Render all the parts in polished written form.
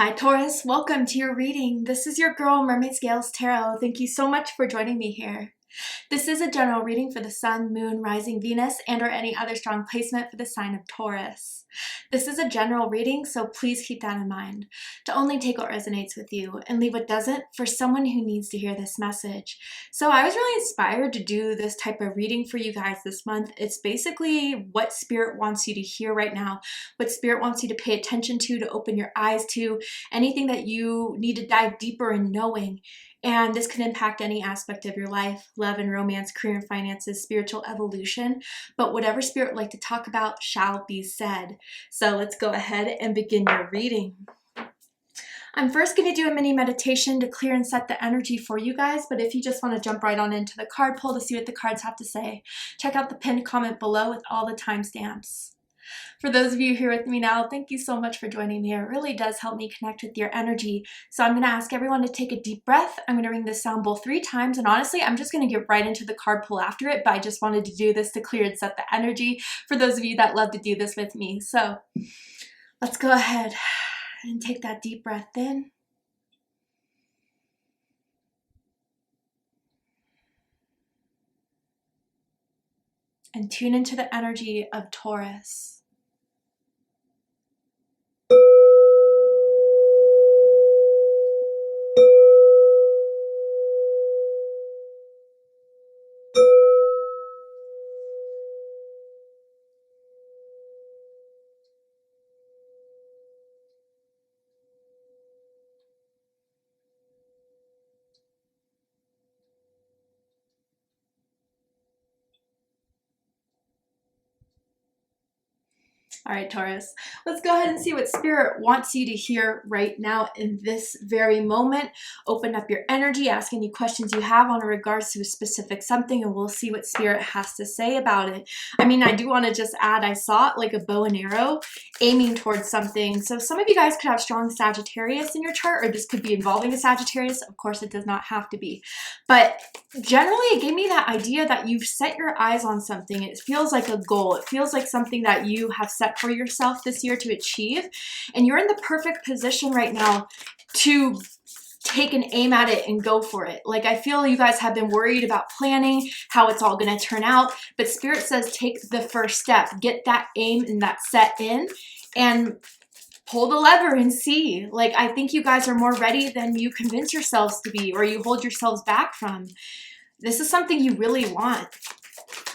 Hi Taurus, welcome to your reading. This is your girl Mermaid Scales Tarot. Thank you so much for joining me here. This is a general reading for the Sun, Moon, Rising Venus, and or any other strong placement for the sign of Taurus. This is a general reading, so please keep that in mind. To only take what resonates with you and leave what doesn't for someone who needs to hear this message. So I was really inspired to do this type of reading for you guys this month. It's basically what Spirit wants you to hear right now, what Spirit wants you to pay attention to open your eyes to, anything that you need to dive deeper in knowing. And this can impact any aspect of your life, love and romance, career and finances, spiritual evolution. But whatever Spirit would like to talk about shall be said. So let's go ahead and begin your reading. I'm first going to do a mini meditation to clear and set the energy for you guys. But if you just want to jump right on into the card pull to see what the cards have to say, check out the pinned comment below with all the timestamps. For those of you here with me now, thank you so much for joining me. It really does help me connect with your energy. So I'm going to ask everyone to take a deep breath. I'm going to ring this sound bowl 3 times. And honestly, I'm just going to get right into the card pull after it. But I just wanted to do this to clear and set the energy for those of you that love to do this with me. So let's go ahead and take that deep breath in. And tune into the energy of Taurus. All right, Taurus, let's go ahead and see what Spirit wants you to hear right now in this very moment. Open up your energy, ask any questions you have on regards to a specific something, and we'll see what Spirit has to say about it. I mean, I do want to just add, I saw it like a bow and arrow aiming towards something. So some of you guys could have strong Sagittarius in your chart, or this could be involving a Sagittarius. Of course, it does not have to be. But generally, it gave me that idea that you've set your eyes on something. It feels like a goal. It feels like something that you have set for yourself this year to achieve, and you're in the perfect position right now to take an aim at it and go for it. Like, I feel you guys have been worried about planning, how it's all going to turn out, but Spirit says take the first step, get that aim and that set in, and pull the lever and see. Like, I think you guys are more ready than you convince yourselves to be, or you hold yourselves back from. This is something you really want.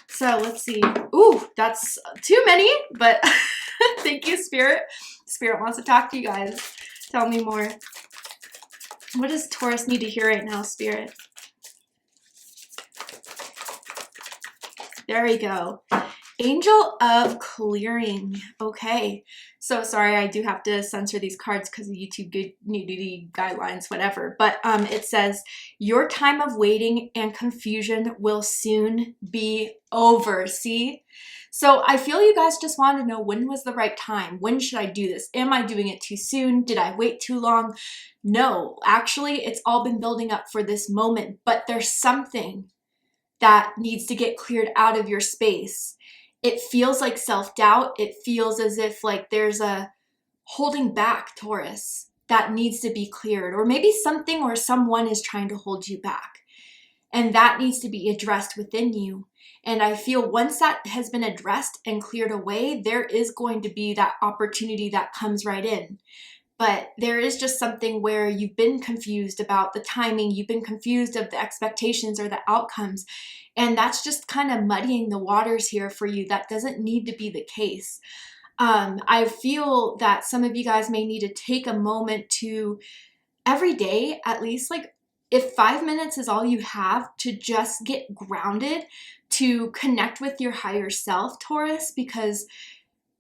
So let's see. Ooh, that's too many, but thank you, Spirit. Spirit wants to talk to you guys. Tell me more. What does Taurus need to hear right now, Spirit? There we go. Angel of Clearing. Okay. So sorry, I do have to censor these cards because of YouTube nudity guidelines, whatever. But it says, your time of waiting and confusion will soon be over. See? So I feel you guys just want to know, when was the right time? When should I do this? Am I doing it too soon? Did I wait too long? No, actually, it's all been building up for this moment. But there's something that needs to get cleared out of your space. It feels like self-doubt. It feels as if like there's a holding back, Taurus, that needs to be cleared. Or maybe something or someone is trying to hold you back. And that needs to be addressed within you. And I feel once that has been addressed and cleared away, there is going to be that opportunity that comes right in. But there is just something where you've been confused about the timing, you've been confused of the expectations or the outcomes, and that's just kind of muddying the waters here for you. That doesn't need to be the case. I feel that some of you guys may need to take a moment to, every day at least, like if 5 minutes is all you have, to just get grounded, to connect with your higher self, Taurus, because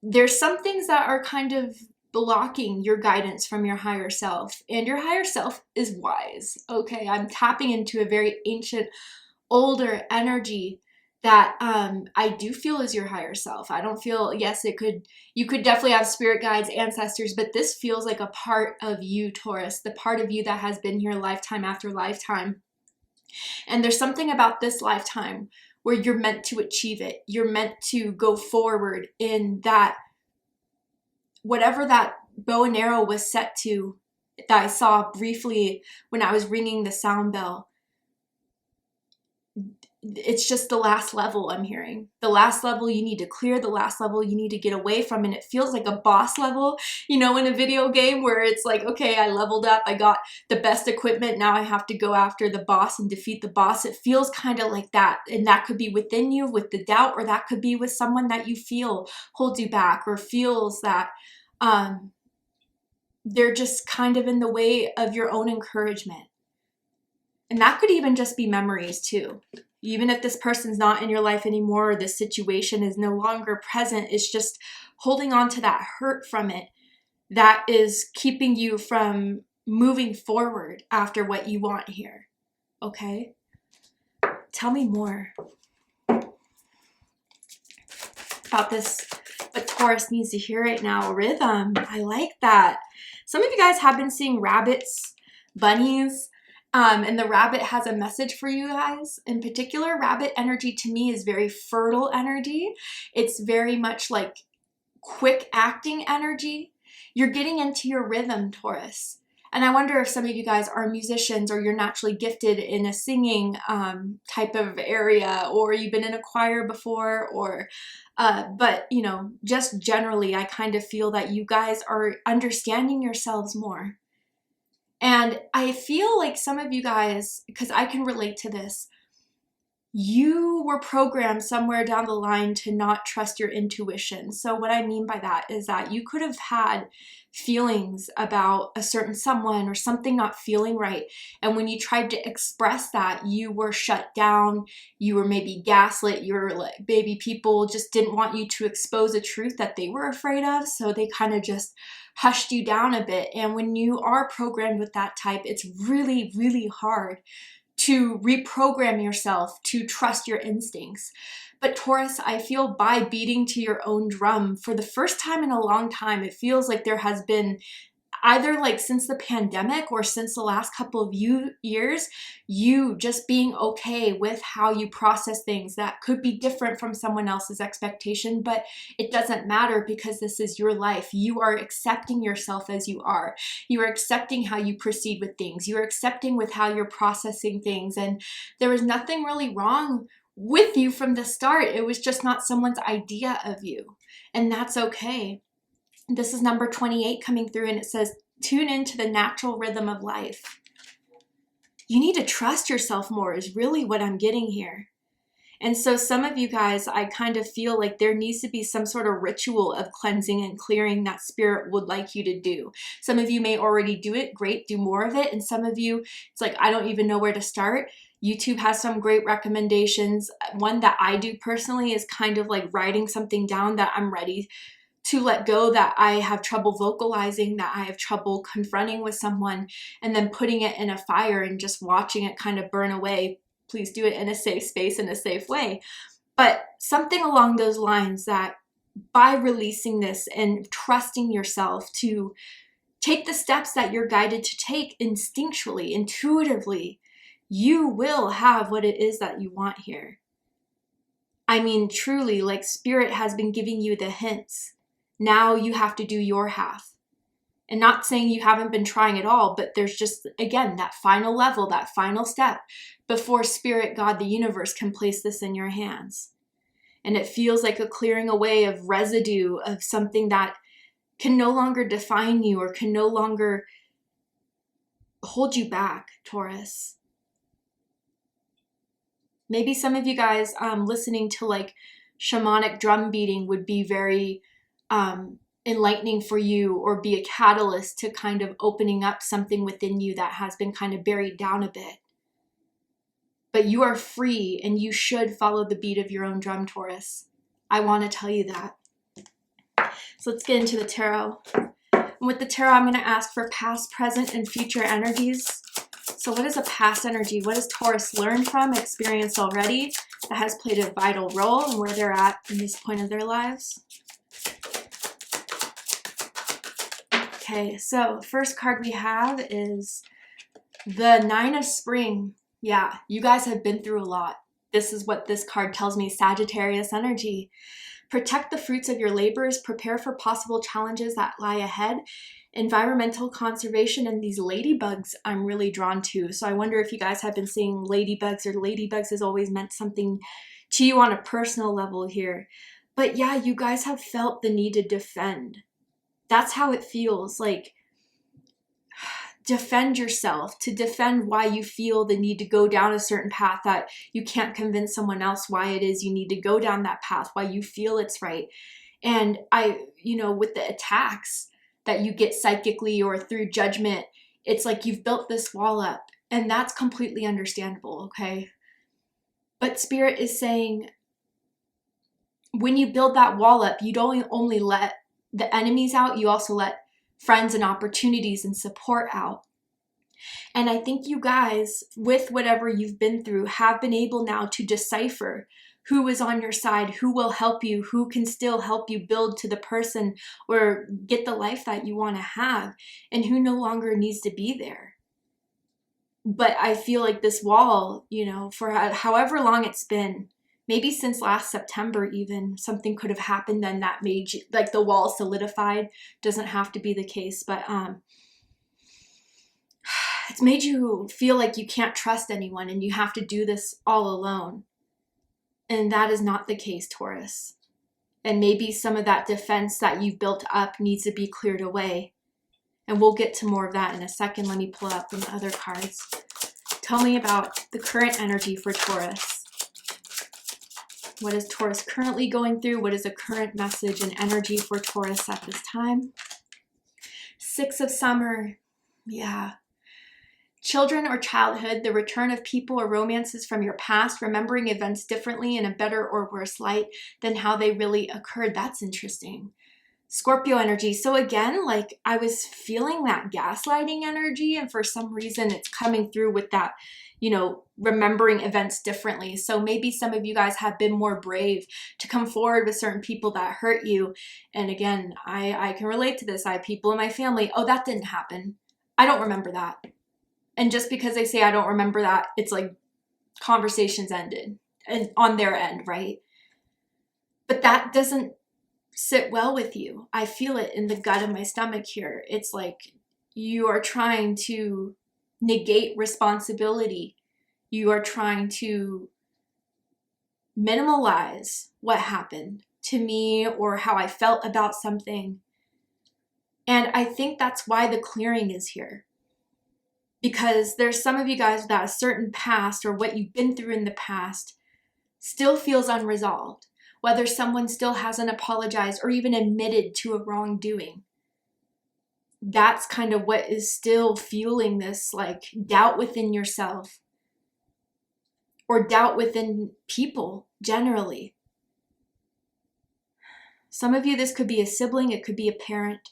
there's some things that are kind of blocking your guidance from your higher self, and your higher self is wise. Okay, I'm tapping into a very ancient, older energy that I do feel is your higher self. I don't feel, yes, you could definitely have spirit guides, ancestors, but this feels like a part of you, Taurus, the part of you that has been here lifetime after lifetime. And there's something about this lifetime where you're meant to achieve it. You're meant to go forward in that, whatever that bow and arrow was set to, that I saw briefly when I was ringing the sound bell. It's just the last level I'm hearing. The last level you need to clear, the last level you need to get away from, and it feels like a boss level, you know, in a video game where it's like, okay, I leveled up, I got the best equipment, now I have to go after the boss and defeat the boss. It feels kind of like that, and that could be within you with the doubt, or that could be with someone that you feel holds you back, or feels that they're just kind of in the way of your own encouragement. And that could even just be memories too. Even if this person's not in your life anymore, or this situation is no longer present, it's just holding on to that hurt from it that is keeping you from moving forward after what you want here. Okay? Tell me more about this, what Taurus needs to hear right now. Rhythm. I like that. Some of you guys have been seeing rabbits, bunnies, and the rabbit has a message for you guys. In particular, rabbit energy to me is very fertile energy. It's very much like quick acting energy. You're getting into your rhythm, Taurus. And I wonder if some of you guys are musicians, or you're naturally gifted in a singing type of area, or you've been in a choir before, or but you know, just generally, I kind of feel that you guys are understanding yourselves more. And I feel like some of you guys, because I can relate to this, you were programmed somewhere down the line to not trust your intuition. So what I mean by that is that you could have had feelings about a certain someone or something not feeling right. And when you tried to express that, you were shut down. You were maybe gaslit. You were like, maybe people just didn't want you to expose a truth that they were afraid of. So they kind of just hushed you down a bit. And when you are programmed with that type, it's really, really hard to reprogram yourself to trust your instincts. But Taurus, I feel by beating to your own drum for the first time in a long time, it feels like there has been, either like since the pandemic or since the last couple of years, you just being okay with how you process things that could be different from someone else's expectation, but it doesn't matter because this is your life. You are accepting yourself as you are. You are accepting how you proceed with things. You are accepting with how you're processing things. And there was nothing really wrong with you from the start. It was just not someone's idea of you. And that's okay. This is number 28 coming through, and it says, tune into the natural rhythm of life. You need to trust yourself more is really what I'm getting here. And so some of you guys, I kind of feel like there needs to be some sort of ritual of cleansing and clearing that spirit would like you to do. Some of you may already do it. Great, do more of it. And some of you, it's like, I don't even know where to start. YouTube has some great recommendations. One that I do personally is kind of like writing something down that I'm ready to let go, that I have trouble vocalizing, that I have trouble confronting with someone, and then putting it in a fire and just watching it kind of burn away. Please do it in a safe space, in a safe way. But something along those lines, that by releasing this and trusting yourself to take the steps that you're guided to take instinctually, intuitively, you will have what it is that you want here. I mean, truly, like spirit has been giving you the hints. Now you have to do your half. And not saying you haven't been trying at all, but there's just, again, that final level, that final step before Spirit, God, the universe can place this in your hands. And it feels like a clearing away of residue of something that can no longer define you or can no longer hold you back, Taurus. Maybe some of you guys listening to like shamanic drum beating would be very enlightening for you, or be a catalyst to kind of opening up something within you that has been kind of buried down a bit. But you are free, and you should follow the beat of your own drum, Taurus. I want to tell you that. So let's get into the tarot. And with the tarot, I'm going to ask for past, present, and future energies. So what is a past energy? What has Taurus learned from, experienced already, that has played a vital role in where they're at in this point of their lives? Okay, so first card we have is the Nine of Spring. Yeah, you guys have been through a lot. This is what this card tells me, Sagittarius energy. Protect the fruits of your labors, prepare for possible challenges that lie ahead. Environmental conservation and these ladybugs I'm really drawn to. So I wonder if you guys have been seeing ladybugs, or ladybugs has always meant something to you on a personal level here. But yeah, you guys have felt the need to defend. That's how it feels. Like, defend yourself, to defend why you feel the need to go down a certain path, that you can't convince someone else why it is you need to go down that path, why you feel it's right. And with the attacks that you get psychically or through judgment, it's like you've built this wall up, and that's completely understandable, okay? But Spirit is saying, when you build that wall up, you don't only let the enemies out, you also let friends and opportunities and support out. And I think you guys, with whatever you've been through, have been able now to decipher who is on your side, who will help you, who can still help you build to the person or get the life that you want to have, and who no longer needs to be there. But I feel like this wall, for however long it's been, maybe since last September even, something could have happened then that made you, like, the wall solidified. Doesn't have to be the case, but it's made you feel like you can't trust anyone and you have to do this all alone. And that is not the case, Taurus. And maybe some of that defense that you've built up needs to be cleared away. And we'll get to more of that in a second. Let me pull up some other cards. Tell me about the current energy for Taurus. What is Taurus currently going through? What is the current message and energy for Taurus at this time? Six of Summer. Yeah. Children or childhood, the return of people or romances from your past, remembering events differently in a better or worse light than how they really occurred. That's interesting. Scorpio energy. So again, like, I was feeling that gaslighting energy, and for some reason it's coming through with that, remembering events differently. So maybe some of you guys have been more brave to come forward with certain people that hurt you. And again, I can relate to this. I have people in my family, oh, that didn't happen. I don't remember that. And just because they say I don't remember that, it's like conversations ended and on their end, right? But that doesn't sit well with you. I feel it in the gut of my stomach here. It's like you are trying to negate responsibility. You are trying to minimalize what happened to me or how I felt about something. And I think that's why the clearing is here. Because there's some of you guys that a certain past or what you've been through in the past still feels unresolved. Whether someone still hasn't apologized or even admitted to a wrongdoing. That's kind of what is still fueling this, like, doubt within yourself. Or doubt within people generally. Some of you, this could be a sibling, it could be a parent.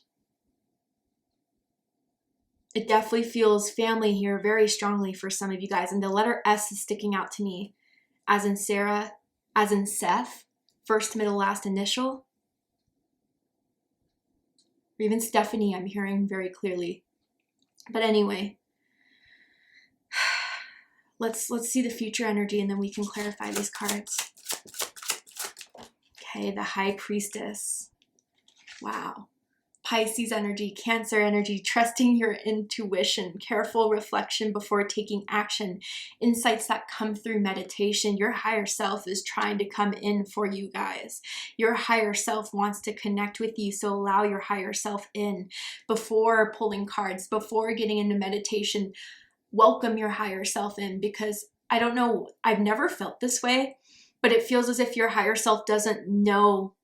It definitely feels family here very strongly for some of you guys. And the letter S is sticking out to me, as in Sarah, as in Seth, first, middle, last initial. Or even Stephanie, I'm hearing very clearly. But anyway, let's see the future energy, and then we can clarify these cards. Okay, the High Priestess. Wow. Pisces energy, Cancer energy, trusting your intuition, careful reflection before taking action, insights that come through meditation. Your higher self is trying to come in for you guys. Your higher self wants to connect with you, so allow your higher self in before pulling cards, before getting into meditation. Welcome your higher self in, because I don't know, I've never felt this way, but it feels as if your higher self doesn't know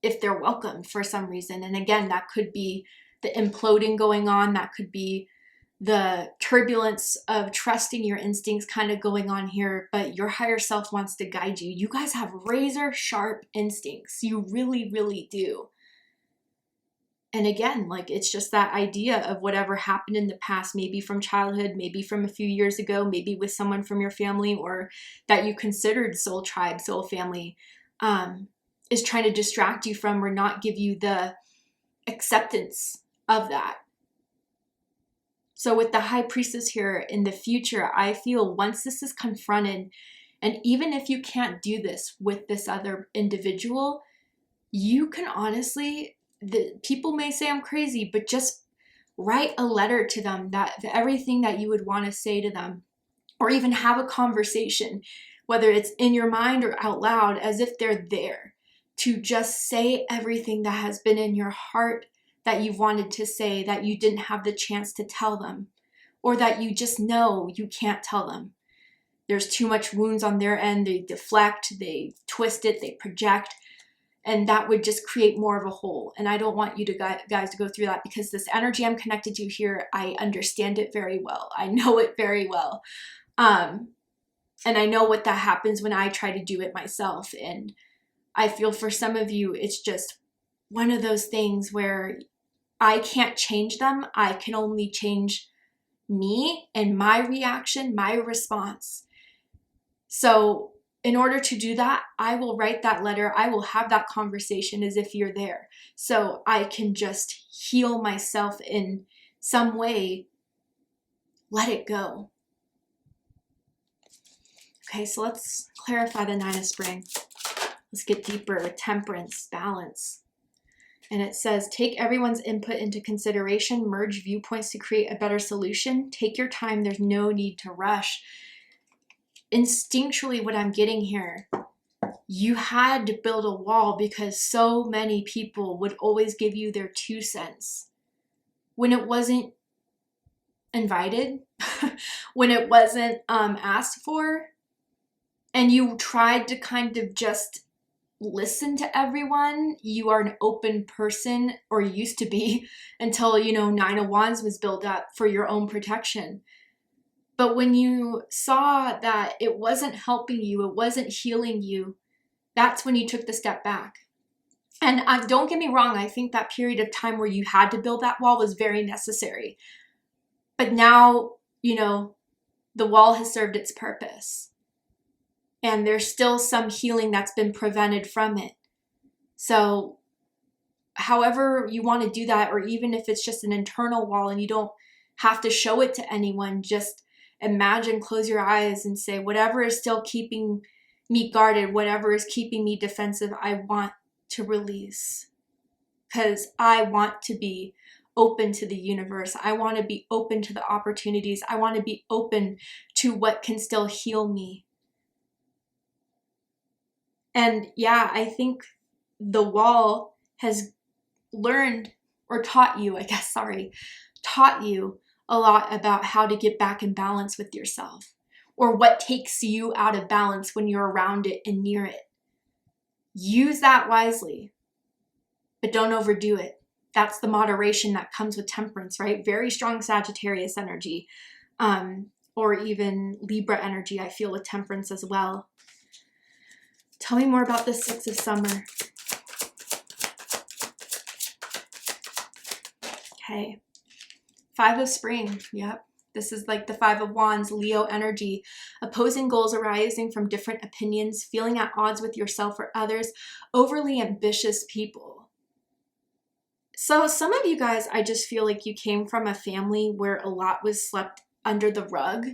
if they're welcome for some reason. And again, that could be the imploding going on. That could be the turbulence of trusting your instincts kind of going on here. But your higher self wants to guide you. You guys have razor sharp instincts. You really, really do. And again, like, it's just that idea of whatever happened in the past, maybe from childhood, maybe from a few years ago, maybe with someone from your family or that you considered soul tribe, soul family, is trying to distract you from or not give you the acceptance of that. So with the High Priestess here in the future, I feel once this is confronted And even if you can't do this with this other individual, you can honestly, people may say I'm crazy, but just write a letter to them, that everything that you would want to say to them, or even have a conversation, whether it's in your mind or out loud, as if they're there, to just say everything that has been in your heart that you've wanted to say that you didn't have the chance to tell them, or that you just know you can't tell them. There's too much wounds on their end. They deflect, they twist it, they project, and that would just create more of a hole. And I don't want you to guys to go through that, because this energy I'm connected to here, I understand it very well. I know it very well. And I know what that happens when I try to do it myself. And I feel for some of you, it's just one of those things where I can't change them. I can only change me and my reaction, my response. So in order to do that, I will write that letter. I will have that conversation as if you're there. So I can just heal myself in some way. Let it go. Okay, so let's clarify the Nine of Spring. Let's get deeper with Temperance, balance. And it says, take everyone's input into consideration, merge viewpoints to create a better solution. Take your time. There's no need to rush. Instinctually, what I'm getting here, you had to build a wall because so many people would always give you their 2 cents when it wasn't invited, when it wasn't asked for, and you tried to kind of just listen to everyone. You are an open person, or used to be, until, Nine of Wands was built up for your own protection. But when you saw that it wasn't helping you, it wasn't healing you, that's when you took the step back. And don't get me wrong, I think that period of time where you had to build that wall was very necessary. But now, the wall has served its purpose. And there's still some healing that's been prevented from it. So however you want to do that, or even if it's just an internal wall and you don't have to show it to anyone, just imagine, close your eyes and say, whatever is still keeping me guarded, whatever is keeping me defensive, I want to release. Because I want to be open to the universe. I want to be open to the opportunities. I want to be open to what can still heal me. And yeah, I think the wall has learned, or taught you, taught you a lot about how to get back in balance with yourself, or what takes you out of balance when you're around it and near it. Use that wisely, but don't overdo it. That's the moderation that comes with Temperance, right? Very strong Sagittarius energy, or even Libra energy, I feel, with Temperance as well. Tell me more about the Six of Summer. Okay. Five of Spring. Yep. This is like the Five of Wands, Leo energy. Opposing goals arising from different opinions, feeling at odds with yourself or others, overly ambitious people. So some of you guys, I just feel like you came from a family where a lot was swept under the rug,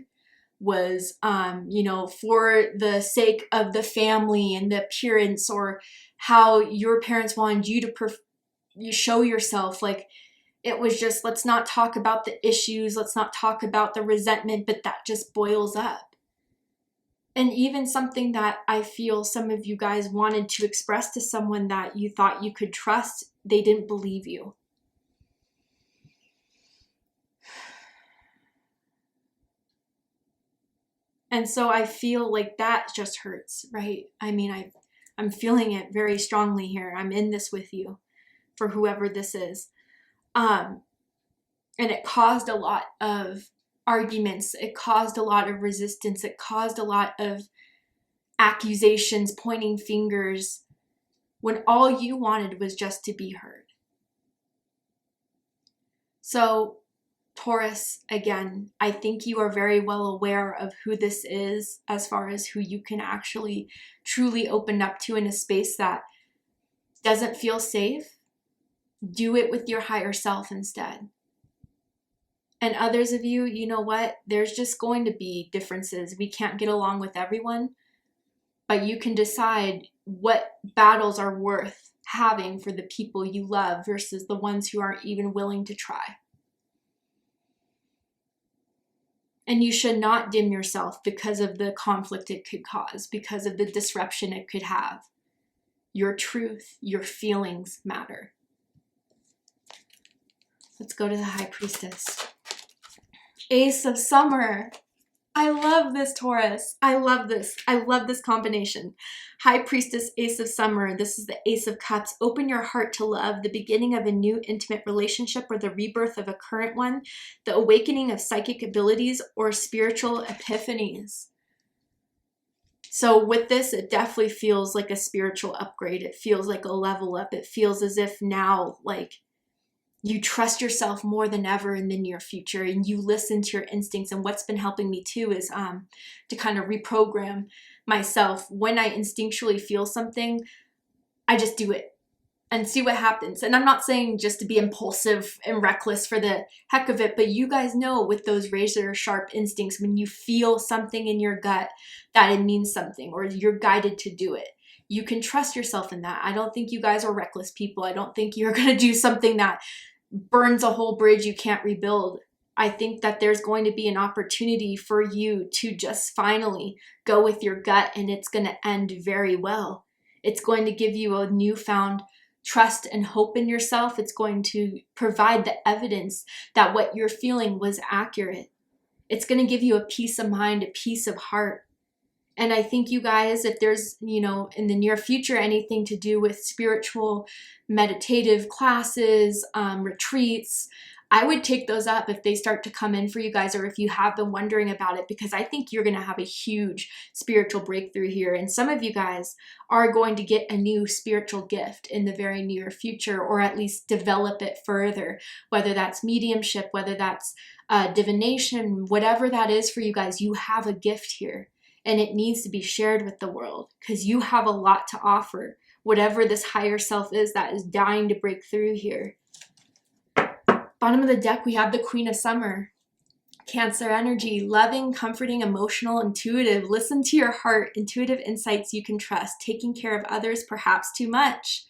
was, for the sake of the family and the appearance, or how your parents wanted you to you show yourself. Like, it was just, let's not talk about the issues, let's not talk about the resentment, but that just boils up. And even something that I feel some of you guys wanted to express to someone that you thought you could trust, they didn't believe you. And so I feel like that just hurts, right? I mean, I'm feeling it very strongly here. I'm in this with you, for whoever this is. And it caused a lot of arguments. It caused a lot of resistance. It caused a lot of accusations, pointing fingers, when all you wanted was just to be heard. So Taurus, again, I think you are very well aware of who this is, as far as who you can actually truly open up to in a space that doesn't feel safe. Do it with your higher self instead. And others of you, you know what? There's just going to be differences. We can't get along with everyone. but you can decide what battles are worth having for the people you love versus the ones who aren't even willing to try. And you should not dim yourself because of the conflict it could cause, because of the disruption it could have. Your truth, your feelings matter. Let's go to the High Priestess. Ace of Summer. I love this, Taurus. I love this. I love this combination. High Priestess, Ace of Summer. This is the Ace of Cups. Open your heart to love, the beginning of a new intimate relationship or the rebirth of a current one, the awakening of psychic abilities or spiritual epiphanies. So with this, it definitely feels like a spiritual upgrade. It feels like a level up. It feels as if now, like, you trust yourself more than ever in the near future, and you listen to your instincts. And what's been helping me too is to kind of reprogram myself. When I instinctually feel something, I just do it and see what happens. And I'm not saying just to be impulsive and reckless for the heck of it, but you guys know with those razor sharp instincts, when you feel something in your gut, that it means something or you're guided to do it. You can trust yourself in that. I don't think you guys are reckless people. I don't think you're going to do something that burns a whole bridge you can't rebuild. I think that there's going to be an opportunity for you to just finally go with your gut, and it's going to end very well. It's going to give you a newfound trust and hope in yourself. It's going to provide the evidence that what you're feeling was accurate. It's going to give you a peace of mind, a peace of heart. And I think you guys, if there's, in the near future, anything to do with spiritual meditative classes, retreats, I would take those up if they start to come in for you guys, or if you have been wondering about it, because I think you're going to have a huge spiritual breakthrough here. And some of you guys are going to get a new spiritual gift in the very near future, or at least develop it further, whether that's mediumship, whether that's divination, whatever that is for you guys, you have a gift here. And it needs to be shared with the world because you have a lot to offer, whatever this higher self is that is dying to break through here. Bottom of the deck, we have the Queen of Summer. Cancer energy, loving, comforting, emotional, intuitive. Listen to your heart, intuitive insights you can trust, taking care of others perhaps too much.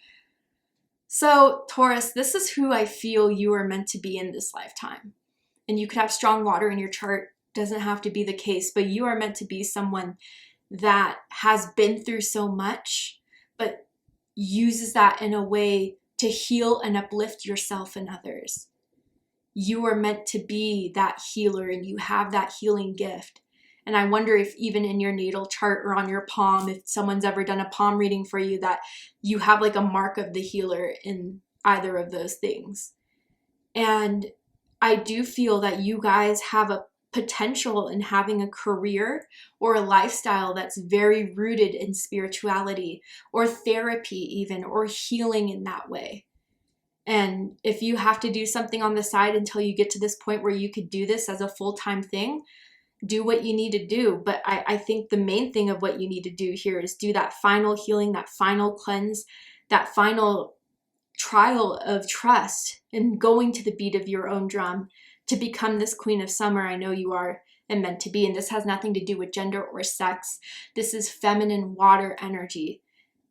So Taurus, this is who I feel you are meant to be in this lifetime. And you could have strong water in your chart. Doesn't have to be the case, but you are meant to be someone that has been through so much, but uses that in a way to heal and uplift yourself and others. You are meant to be that healer, and you have that healing gift. And I wonder if even in your natal chart or on your palm, if someone's ever done a palm reading for you, that you have like a mark of the healer in either of those things. And I do feel that you guys have a potential in having a career or a lifestyle that's very rooted in spirituality or therapy even, or healing in that way. And if you have to do something on the side until you get to this point where you could do this as a full-time thing, do what you need to do. But I think the main thing of what you need to do here is do that final healing, that final cleanse, that final trial of trust and going to the beat of your own drum to become this Queen of Summer I know you are and meant to be. And this has nothing to do with gender or sex. This is feminine water energy.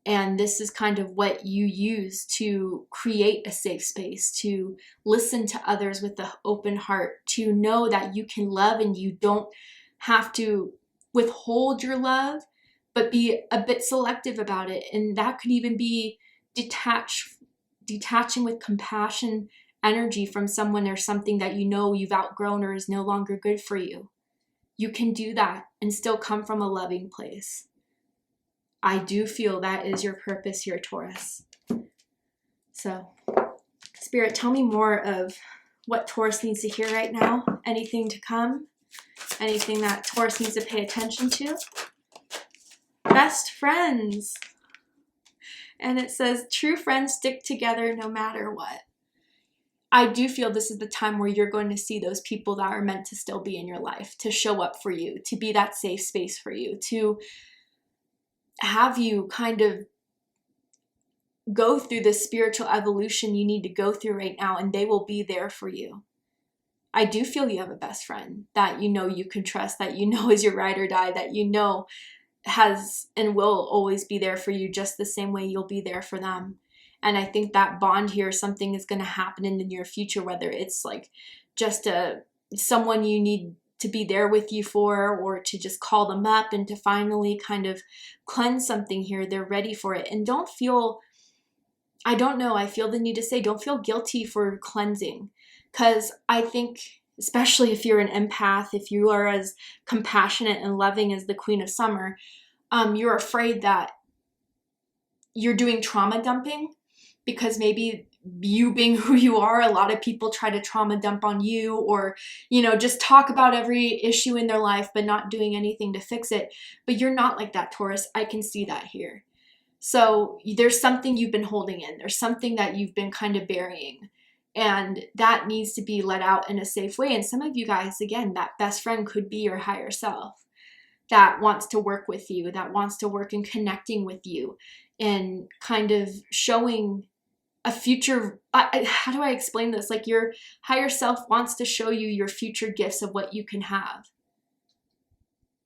And this is kind of what you use to create a safe space, to listen to others with an open heart, to know that you can love and you don't have to withhold your love, but be a bit selective about it. And that could even be detaching with compassion energy from someone or something that you know you've outgrown or is no longer good for you. You can do that and still come from a loving place. I do feel that is your purpose here, Taurus. So, Spirit, tell me more of what Taurus needs to hear right now. Anything to come? Anything that Taurus needs to pay attention to? Best friends. And it says, true friends stick together no matter what. I do feel this is the time where you're going to see those people that are meant to still be in your life, to show up for you, to be that safe space for you, to have you kind of go through the spiritual evolution you need to go through right now, and they will be there for you. I do feel you have a best friend that you know you can trust, that you know is your ride or die, that you know has and will always be there for you just the same way you'll be there for them. And I think that bond here, something is going to happen in the near future, whether it's like just someone you need to be there with you for, or to just call them up and to finally kind of cleanse something here. They're ready for it. And don't feel, I don't know, I feel the need to say, don't feel guilty for cleansing. Because I think, especially if you're an empath, if you are as compassionate and loving as the Queen of Summer, you're afraid that you're doing trauma dumping, because maybe you being who you are, a lot of people try to trauma dump on you, or, you know, just talk about every issue in their life, but not doing anything to fix it. But you're not like that, Taurus. I can see that here. So there's something you've been holding in. There's something that you've been kind of burying. And that needs to be let out in a safe way. And some of you guys, again, that best friend could be your higher self that wants to work with you, that wants to work in connecting with you and kind of showing a future. How do I explain this? Like, your higher self wants to show you your future gifts of what you can have.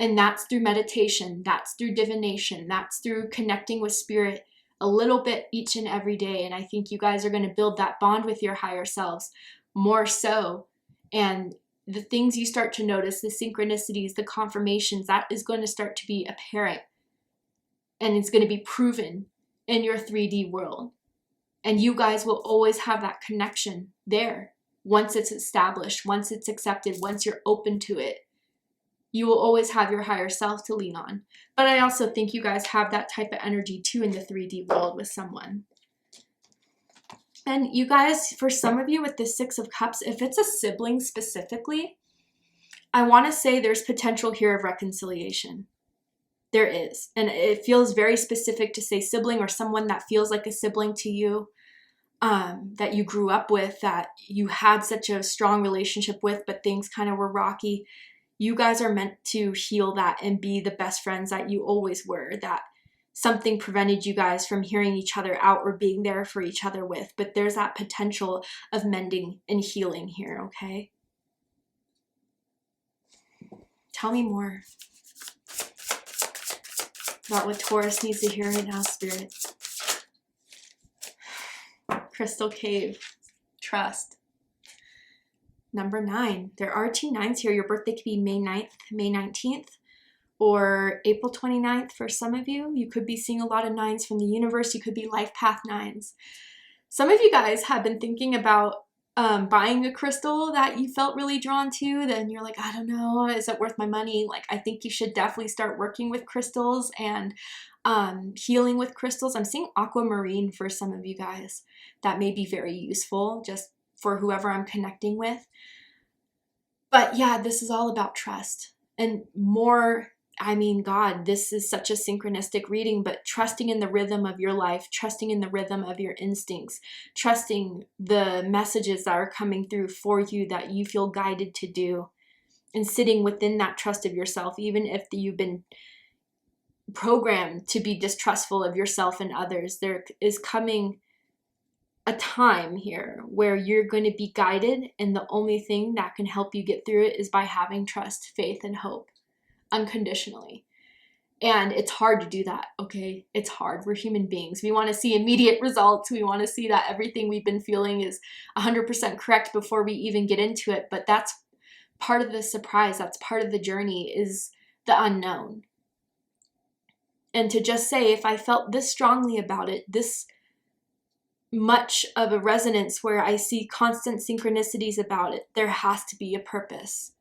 And that's through meditation. That's through divination. That's through connecting with spirit a little bit each and every day. And I think you guys are going to build that bond with your higher selves more so. And the things you start to notice, the synchronicities, the confirmations, that is going to start to be apparent. And it's going to be proven in your 3D world. And you guys will always have that connection there. Once it's established, once it's accepted, once you're open to it, you will always have your higher self to lean on. But I also think you guys have that type of energy too in the 3D world with someone. And you guys, for some of you with the 6 of Cups, if it's a sibling specifically, I want to say there's potential here of reconciliation. There is. And it feels very specific to say sibling, or someone that feels like a sibling to you, that you grew up with, that you had such a strong relationship with, but things kind of were rocky. You guys are meant to heal that and be the best friends that you always were, that something prevented you guys from hearing each other out or being there for each other with. But there's that potential of mending and healing here, okay? Tell me more about what Taurus needs to hear right now, Spirit. Crystal Cave. Trust. Number 9. There are 2 9s here. Your birthday could be May 9th, May 19th, or April 29th for some of you. You could be seeing a lot of 9s from the universe. You could be life path 9s. Some of you guys have been thinking about buying a crystal that you felt really drawn to. Then you're like, I don't know, is it worth my money? Like, I think you should definitely start working with crystals and healing with crystals. I'm seeing aquamarine for some of you guys. That may be very useful just for whoever I'm connecting with. But yeah, this is all about trust. And more, I mean, God, this is such a synchronistic reading, but trusting in the rhythm of your life, trusting in the rhythm of your instincts, trusting the messages that are coming through for you that you feel guided to do, and sitting within that trust of yourself, even if you've been programmed to be distrustful of yourself and others. There is coming a time here where you're going to be guided, and the only thing that can help you get through it is by having trust, faith, and hope unconditionally. And it's hard to do that, okay? It's hard. We're human beings. We want to see immediate results. We want to see that everything we've been feeling is 100% correct before we even get into it. But that's part of the surprise. That's part of the journey, is the unknown. And to just say, if I felt this strongly about it, this much of a resonance where I see constant synchronicities about it, there has to be a purpose.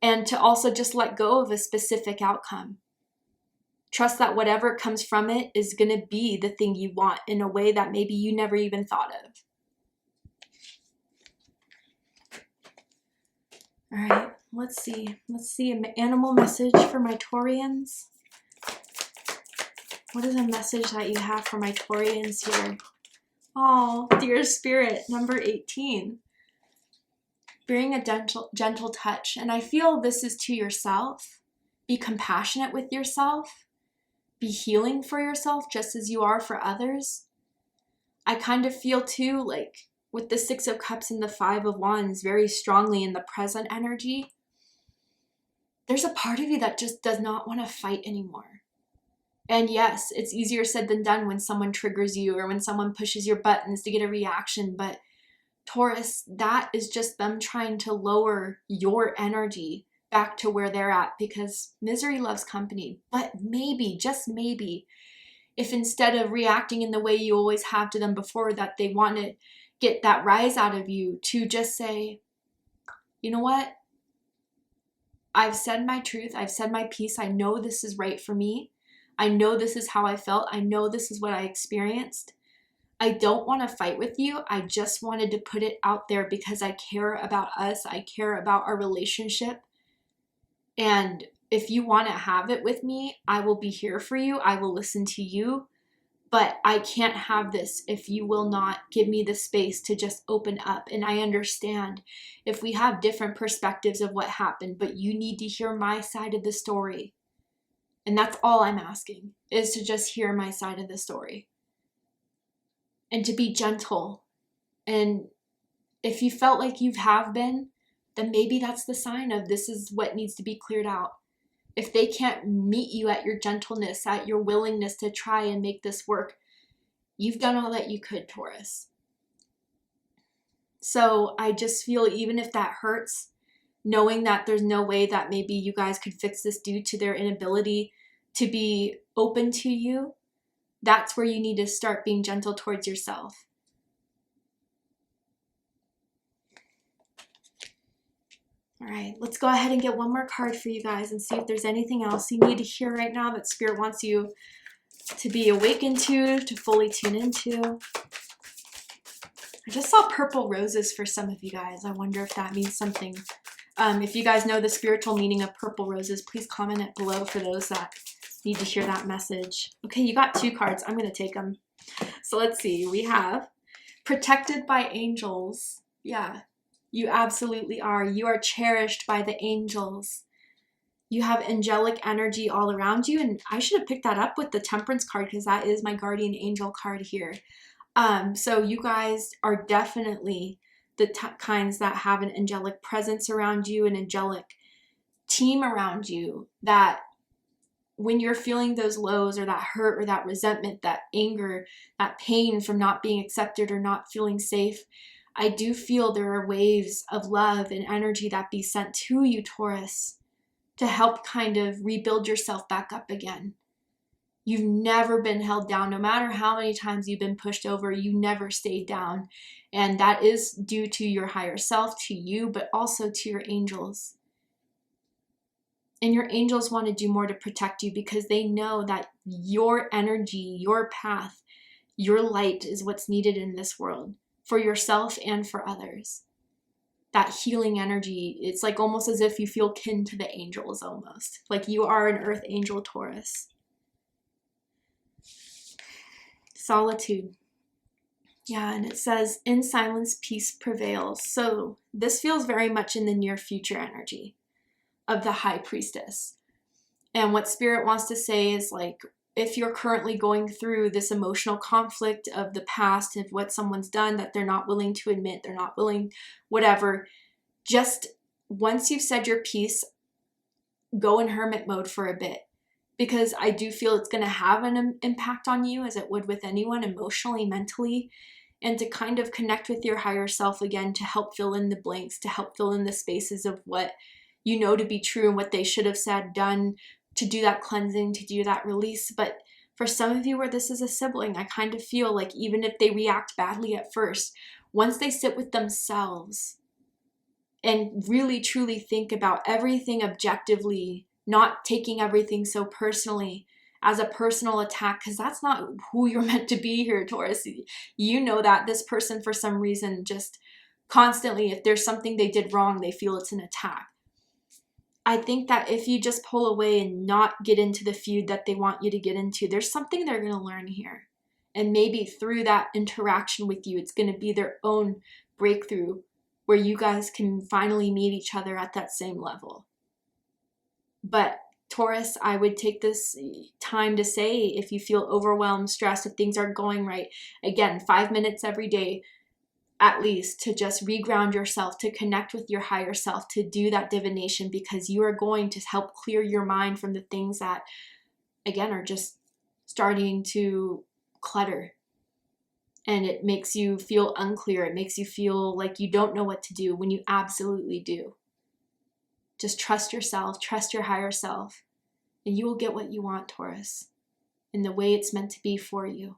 And to also just let go of a specific outcome. Trust that whatever comes from it is going to be the thing you want in a way that maybe you never even thought of. All right, let's see. Let's see an animal message for my Taurians. What is a message that you have for my Taurians here? Oh, dear Spirit, number 18. Bring a gentle touch. And I feel this is to yourself. Be compassionate with yourself. Be healing for yourself just as you are for others. I kind of feel too, like with the 6 of Cups and the 5 of Wands, very strongly in the present energy. there's a part of you that just does not want to fight anymore. And yes, it's easier said than done when someone triggers you or when someone pushes your buttons to get a reaction. But Taurus, that is just them trying to lower your energy back to where they're at, because misery loves company. But maybe, just maybe, if instead of reacting in the way you always have to them before, that they want to get that rise out of you, to just say, you know what? I've said my truth. I've said my piece. I know this is right for me. I know this is how I felt. I know this is what I experienced. I don't want to fight with you. I just wanted to put it out there because I care about us. I care about our relationship. And if you want to have it with me, I will be here for you. I will listen to you. But I can't have this if you will not give me the space to just open up. And I understand if we have different perspectives of what happened, but you need to hear my side of the story. And that's all I'm asking, is to just hear my side of the story. And to be gentle. And if you felt like you have been, then maybe that's the sign of this is what needs to be cleared out. If they can't meet you at your gentleness, at your willingness to try and make this work, you've done all that you could, Taurus. So I just feel, even if that hurts, knowing that there's no way that maybe you guys could fix this due to their inability to be open to you, that's where you need to start being gentle towards yourself. All right, let's go ahead and get one more card for you guys and see if there's anything else you need to hear right now that Spirit wants you to be awakened to fully tune into. I just saw purple roses for some of you guys. I wonder if that means something. If you guys know the spiritual meaning of purple roses, please comment it below for those that need to hear that message. Okay, you got 2 cards. I'm going to take them. So let's see. We have protected by angels. Yeah, you absolutely are. You are cherished by the angels. You have angelic energy all around you. And I should have picked that up with the Temperance card, because that is my guardian angel card here. So you guys are definitely the kinds that have an angelic presence around you, an angelic team around you, that when you're feeling those lows or that hurt or that resentment, that anger, that pain from not being accepted or not feeling safe, I do feel there are waves of love and energy that be sent to you, Taurus, to help kind of rebuild yourself back up again. You've never been held down. No matter how many times you've been pushed over, you never stayed down. And that is due to your higher self, to you, but also to your angels. And your angels want to do more to protect you, because they know that your energy, your path, your light is what's needed in this world for yourself and for others. That healing energy, it's like almost as if you feel kin to the angels, almost like you are an earth angel, Taurus. Solitude. Yeah, and it says, in silence, peace prevails. So this feels very much in the near future energy of the High Priestess. And what Spirit wants to say is, like, if you're currently going through this emotional conflict of the past, of what someone's done that they're not willing to admit, they're not willing, whatever, just once you've said your piece, go in hermit mode for a bit. Because I do feel it's going to have an impact on you, as it would with anyone, emotionally, mentally, and to kind of connect with your higher self again, to help fill in the blanks, to help fill in the spaces of what you know to be true and what they should have said, done, to do that cleansing, to do that release. But for some of you where this is a sibling, I kind of feel like even if they react badly at first, once they sit with themselves and really truly think about everything objectively, not taking everything so personally as a personal attack, because that's not who you're meant to be here, Taurus. You know that this person, for some reason, just constantly, if there's something they did wrong, they feel it's an attack. I think that if you just pull away and not get into the feud that they want you to get into, there's something they're going to learn here. And maybe through that interaction with you, it's going to be their own breakthrough where you guys can finally meet each other at that same level. But Taurus, I would take this time to say, if you feel overwhelmed, stressed, if things aren't going right, again, 5 minutes every day, at least to just reground yourself, to connect with your higher self, to do that divination, because you are going to help clear your mind from the things that, again, are just starting to clutter. And it makes you feel unclear. It makes you feel like you don't know what to do when you absolutely do. Just trust yourself, trust your higher self, and you will get what you want, Taurus, in the way it's meant to be for you.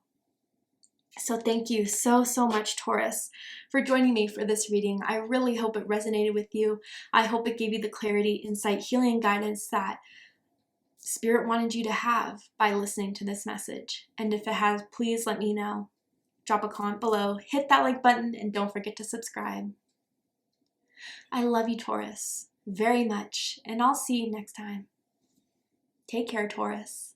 So thank you so much, Taurus, for joining me for this reading. I really hope it resonated with you. I hope it gave you the clarity, insight, healing, guidance that Spirit wanted you to have by listening to this message. And if it has, please let me know. Drop a comment below, hit that like button, and don't forget to subscribe. I love you, Taurus, very much, and I'll see you next time. Take care, Taurus.